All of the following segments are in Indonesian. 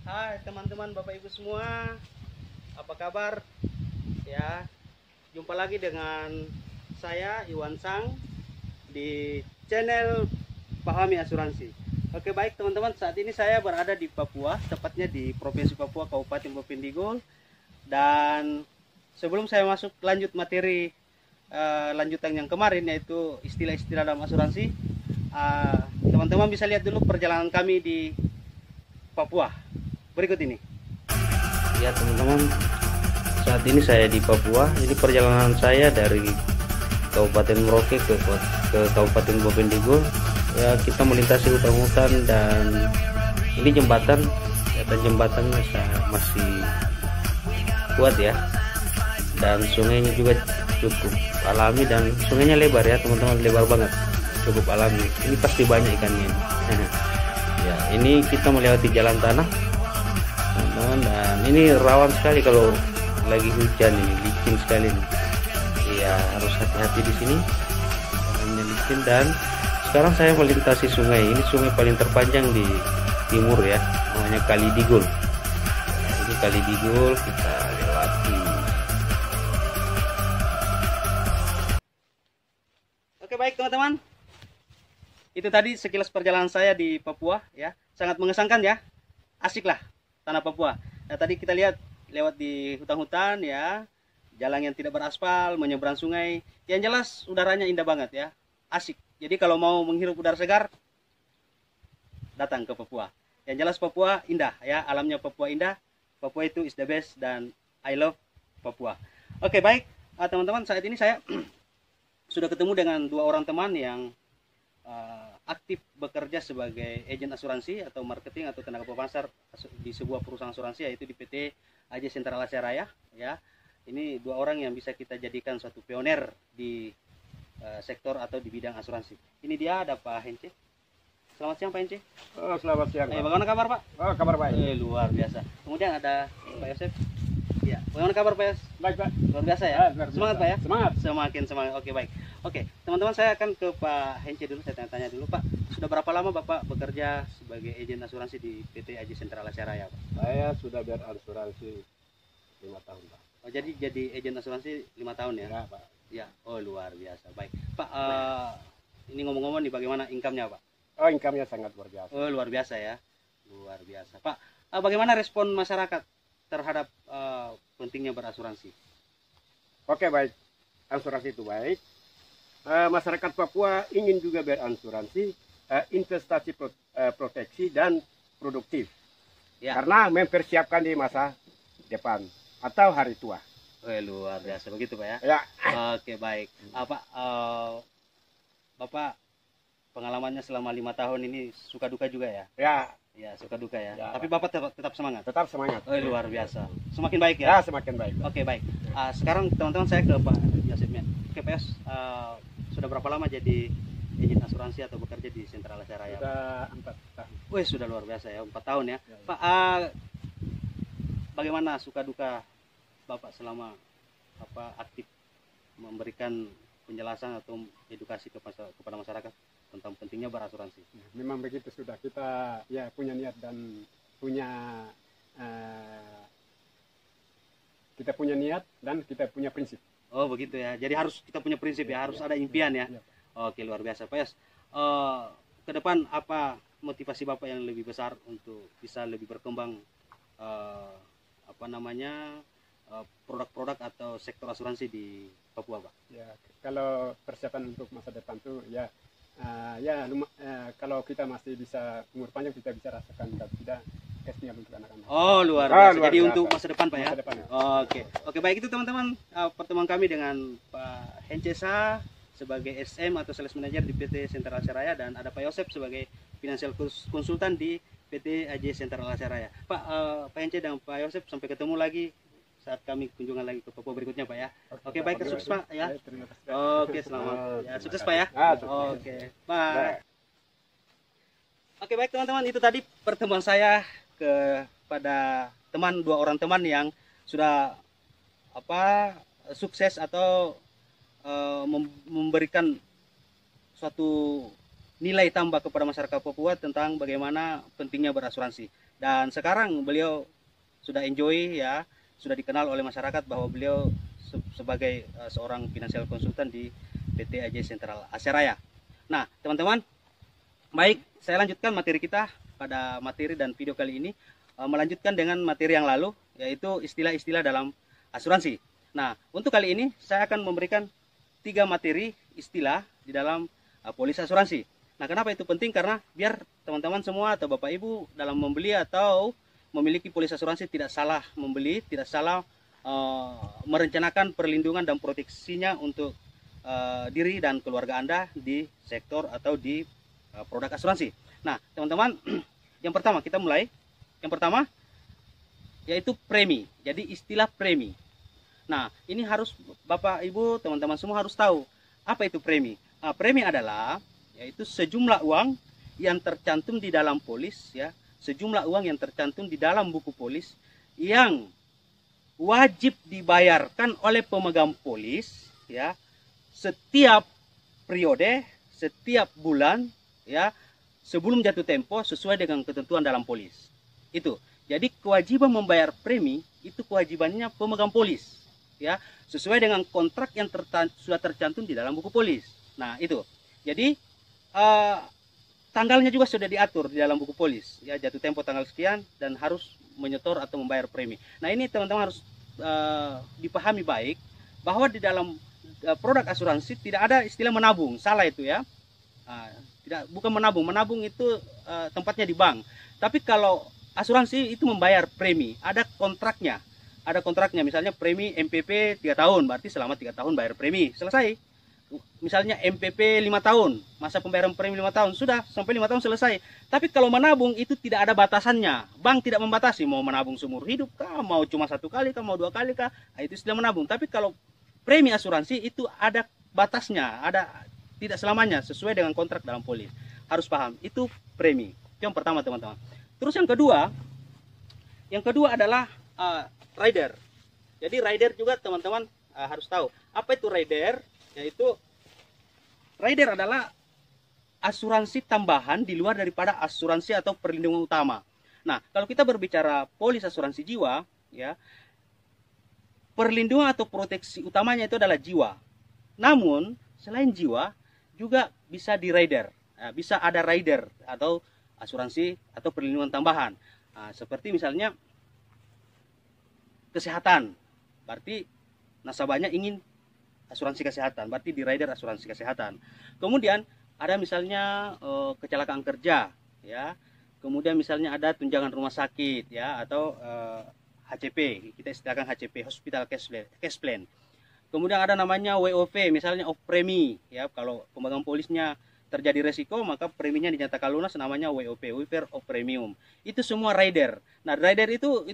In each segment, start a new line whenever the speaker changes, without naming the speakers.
Hai teman-teman, Bapak Ibu semua, apa kabar? Ya, jumpa lagi dengan saya Iwan Sang di channel Pahami Asuransi. Oke baik teman-teman, saat ini saya berada di Papua, tepatnya di Provinsi Papua, Kabupaten Bovendigul. Dan sebelum saya masuk lanjut materi lanjutan yang kemarin, yaitu istilah-istilah dalam asuransi, teman-teman bisa lihat dulu perjalanan kami di Papua berikut ini. Ya teman-teman, saat ini saya di Papua. Ini perjalanan saya dari Kabupaten Merauke ke Kabupaten Bovendigul. Ya, kita melintasi hutan-hutan dan ini jembatan, dan jembatannya masih kuat ya. Dan sungainya juga cukup alami dan sungainya lebar ya teman-teman, lebar banget, cukup alami. Ini pasti banyak ikannya. Ya, ini kita melewati jalan tanah teman-teman, dan ini rawan sekali kalau lagi hujan, ini licin sekali nih. Ya, harus hati-hati di sini, jalannya licin. Dan sekarang saya melintasi sungai. Ini sungai paling terpanjang di timur ya, namanya Kali Digul. Nah, ini Kali Digul kita lewati. Oke baik teman-teman, itu tadi sekilas perjalanan saya di Papua ya, sangat mengesankan ya, asik lah tanah Papua. Nah, tadi kita lihat lewat di hutan-hutan ya, jalan yang tidak beraspal, menyeberang sungai. Yang jelas udaranya indah banget ya, asik. Jadi kalau mau menghirup udara segar, datang ke Papua. Yang jelas Papua indah ya, alamnya Papua indah. Papua itu is the best dan I love Papua. Oke baik teman-teman, saat ini saya sudah ketemu dengan dua orang teman yang aktif bekerja sebagai agen asuransi atau marketing atau tenaga pemasar di sebuah perusahaan asuransi, yaitu di PT AJ Sentral Asia Raya ya. Ini dua orang yang bisa kita jadikan suatu pioner di sektor atau di bidang asuransi. Ini dia ada Pak Hence. Selamat siang Pak Hence.
Oh, selamat siang.
Bagaimana kabar Pak?
Oh, kabar baik.
Luar biasa. Kemudian ada Pak Yosef. Ya, bagaimana kabar Pak Yos?
Baik Pak.
Luar biasa ya.
Luar biasa.
Semangat Pak ya.
Semangat.
Semakin semangat. Oke baik. Oke teman-teman, saya akan ke Pak Hence dulu. Saya tanya-tanya dulu Pak. Sudah berapa lama Bapak bekerja sebagai agen asuransi di PT AJ Sentral Asia Raya Pak?
Saya sudah berasuransi 5 tahun Pak.
Oh, jadi agen asuransi 5 tahun ya?
Ya Pak.
Ya. Oh luar biasa. Baik Pak. Ini ngomong-ngomong nih, bagaimana income-nya Pak?
Oh, income-nya sangat luar biasa.
Oh luar biasa ya. Luar biasa Pak. Bagaimana respon masyarakat terhadap pentingnya berasuransi?
Oke baik. Asuransi itu baik. Masyarakat Papua ingin juga berasuransi, investasi proteksi dan produktif.
Ya.
Karena mempersiapkan di masa depan atau hari tua.
Oh, luar biasa begitu Pak ya.
Ya.
Oke baik. Pak, Bapak pengalamannya selama 5 tahun ini suka duka juga ya?
Ya.
Ya suka duka ya.
Ya,
Tapi Bapak tetap semangat.
Tetap semangat.
Oh luar biasa. Semakin baik
Ya,
ya.
semakin baik.
Oke baik. Sekarang teman-teman saya ke Pak Yosefnya. Oke Pak Yos, sudah berapa lama jadi agen asuransi atau bekerja di Sentral Asia Raya?
Sudah 4 tahun.
Wih sudah luar biasa ya, 4 tahun ya.
Ya, ya.
Pak, bagaimana suka duka Bapak selama aktif memberikan penjelasan atau edukasi kepada masyarakat tentang pentingnya berasuransi?
Memang begitu, sudah kita ya punya niat dan punya kita punya niat dan kita punya prinsip.
Oh begitu ya, jadi harus kita punya prinsip ya, harus ada impian ya.
Ya.
Oke luar biasa Pak Yos. Ke depan apa motivasi Bapak yang lebih besar untuk bisa lebih berkembang produk-produk atau sektor asuransi di Papua Pak?
Ya, kalau persiapan untuk masa depan tuh ya kalau kita masih bisa umur panjang, kita bisa rasakan, kalau tidak cashnya untuk anak-anak.
Oh luar biasa.
Luar
Jadi
biasa.
untuk masa depan Pak ya.
Masa depan, ya.
Oke baik, itu teman-teman pertemuan kami dengan Pak Hencesa sebagai SM atau Sales Manager di PT Sentral Asia Raya, dan ada Pak Yosef sebagai Financial Konsultan di PT AJ Sentral Asia Raya. Pak Hence dan Pak Yosef, sampai ketemu lagi saat kami kunjungan lagi ke Papua berikutnya Pak ya. Oke baik, sukses Pak ya.
Terima kasih.
Oke selamat ya, sukses Pak ya.
Sukses.
Oke bye. Oke baik teman-teman, itu tadi pertemuan saya kepada dua orang teman yang sudah sukses atau memberikan suatu nilai tambah kepada masyarakat Papua tentang bagaimana pentingnya berasuransi. Dan sekarang beliau sudah enjoy ya, sudah dikenal oleh masyarakat bahwa beliau sebagai seorang financial consultant di PT AJ Sentral Asia Raya. Nah, teman-teman, baik, saya lanjutkan materi kita pada materi dan video kali ini, melanjutkan dengan materi yang lalu, yaitu istilah-istilah dalam asuransi. Nah, untuk kali ini saya akan memberikan 3 materi istilah di dalam polis asuransi. Nah, kenapa itu penting? Karena biar teman-teman semua atau Bapak Ibu dalam membeli atau memiliki polis asuransi tidak salah membeli, tidak salah merencanakan perlindungan dan proteksinya untuk diri dan keluarga Anda di sektor atau di produk asuransi. Nah, teman-teman, yang pertama kita mulai. Yang pertama yaitu premi. Jadi istilah premi. Nah, ini harus Bapak Ibu, teman-teman semua harus tahu apa itu premi. Premi adalah yaitu sejumlah uang yang tercantum di dalam polis ya, sejumlah uang yang tercantum di dalam buku polis yang wajib dibayarkan oleh pemegang polis ya setiap periode, setiap bulan ya, sebelum jatuh tempo sesuai dengan ketentuan dalam polis. Itu. Jadi kewajiban membayar premi itu kewajibannya pemegang polis ya, sesuai dengan kontrak yang sudah tercantum di dalam buku polis. Nah, itu. Jadi tanggalnya juga sudah diatur di dalam buku polis ya, jatuh tempo tanggal sekian dan harus menyetor atau membayar premi. Nah, ini teman-teman harus dipahami baik bahwa di dalam produk asuransi tidak ada istilah menabung, salah itu ya. Bukan menabung, menabung itu tempatnya di bank. Tapi kalau asuransi itu membayar premi, ada kontraknya. Ada kontraknya, misalnya premi MPP 3 tahun, berarti selama 3 tahun bayar premi, selesai. Misalnya MPP 5 tahun, masa pembayaran premi 5 tahun, sudah sampai 5 tahun selesai. Tapi kalau menabung itu tidak ada batasannya. Bank tidak membatasi mau menabung seumur hidup kah, mau cuma 1 kali kah, mau 2 kali kah, itu sudah menabung. Tapi kalau premi asuransi itu ada batasnya, ada tidak selamanya sesuai dengan kontrak dalam polis. Harus paham, itu premi. Itu yang pertama, teman-teman. Terus yang kedua adalah rider. Jadi rider juga teman-teman harus tahu. Apa itu rider? Yaitu rider adalah asuransi tambahan di luar daripada asuransi atau perlindungan utama. Nah, kalau kita berbicara polis asuransi jiwa, ya, perlindungan atau proteksi utamanya itu adalah jiwa. Namun, selain jiwa, juga bisa di rider. Nah, bisa ada rider atau asuransi atau perlindungan tambahan. Nah, seperti misalnya kesehatan. Berarti nasabahnya ingin asuransi kesehatan, berarti di rider asuransi kesehatan. Kemudian ada misalnya kecelakaan kerja, ya. Kemudian misalnya ada tunjangan rumah sakit, ya, atau HCP, kita istilahkan HCP, Hospital Cash Plan. Kemudian ada namanya WOP, misalnya off premi, ya. Kalau pemegang polisnya terjadi resiko, maka preminya dinyatakan lunas, namanya WOP, Waiver of Premium. Itu semua rider. Nah, rider itu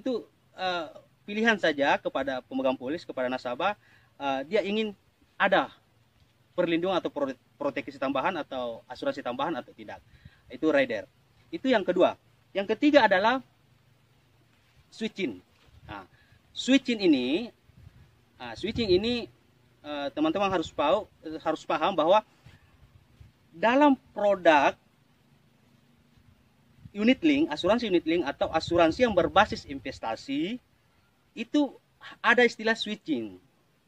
pilihan saja kepada pemegang polis, kepada nasabah, dia ingin ada perlindungan atau proteksi tambahan atau asuransi tambahan atau tidak. Itu rider. Itu yang kedua. Yang ketiga adalah switching. Nah, switching ini teman-teman harus paham bahwa dalam produk unit link, asuransi unit link atau asuransi yang berbasis investasi itu ada istilah switching.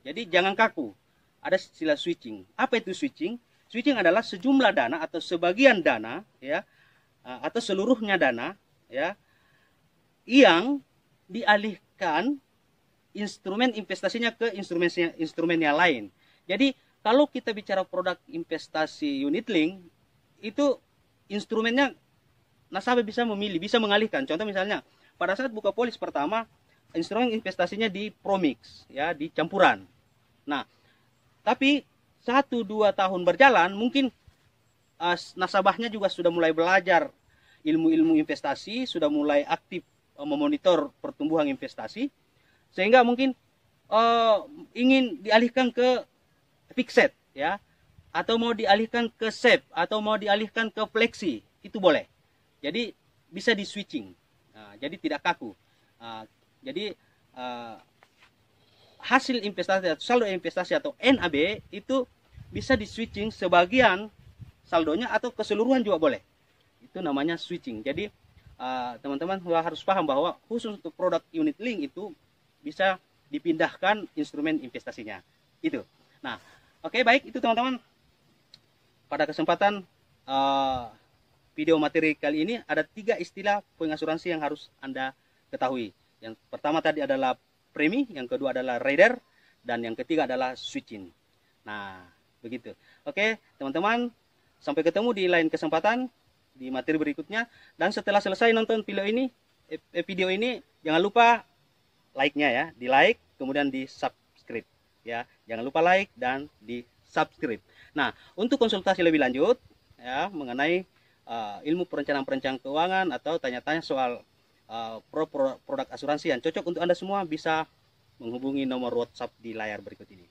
Jadi jangan kaku. Ada istilah switching. Apa itu switching? Switching adalah sejumlah dana atau sebagian dana, ya, atau seluruhnya dana, ya, yang dialihkan instrumen investasinya ke instrumen yang lain. Jadi kalau kita bicara produk investasi unit link, itu instrumennya nasabah bisa memilih, bisa mengalihkan. Contoh misalnya pada saat buka polis pertama, instrumen investasinya di Promix, ya, di campuran. Nah, tapi 1-2 tahun berjalan, mungkin nasabahnya juga sudah mulai belajar ilmu-ilmu investasi, sudah mulai aktif memonitor pertumbuhan investasi, sehingga mungkin ingin dialihkan ke fixed, ya, atau mau dialihkan ke SEP, atau mau dialihkan ke Flexi, itu boleh. Jadi bisa di switching, jadi tidak kaku. Jadi hasil investasi atau saldo investasi atau NAB itu bisa di switching sebagian saldonya atau keseluruhan juga boleh. Itu namanya switching. Jadi teman-teman harus paham bahwa khusus untuk produk unit link itu bisa dipindahkan instrumen investasinya. Itu. Nah, oke, baik itu teman-teman. Pada kesempatan video materi kali ini ada 3 istilah pengasuransi yang harus Anda ketahui. Yang pertama tadi adalah premi, yang kedua adalah rider, dan yang ketiga adalah switching. Nah, begitu. Oke, teman-teman, sampai ketemu di lain kesempatan di materi berikutnya. Dan setelah selesai nonton video ini, jangan lupa like-nya ya, di like, kemudian di subscribe ya. Jangan lupa like dan di subscribe. Nah, untuk konsultasi lebih lanjut ya mengenai ilmu perencanaan keuangan atau tanya-tanya soal produk asuransi yang cocok untuk Anda semua, bisa menghubungi nomor WhatsApp di layar berikut ini.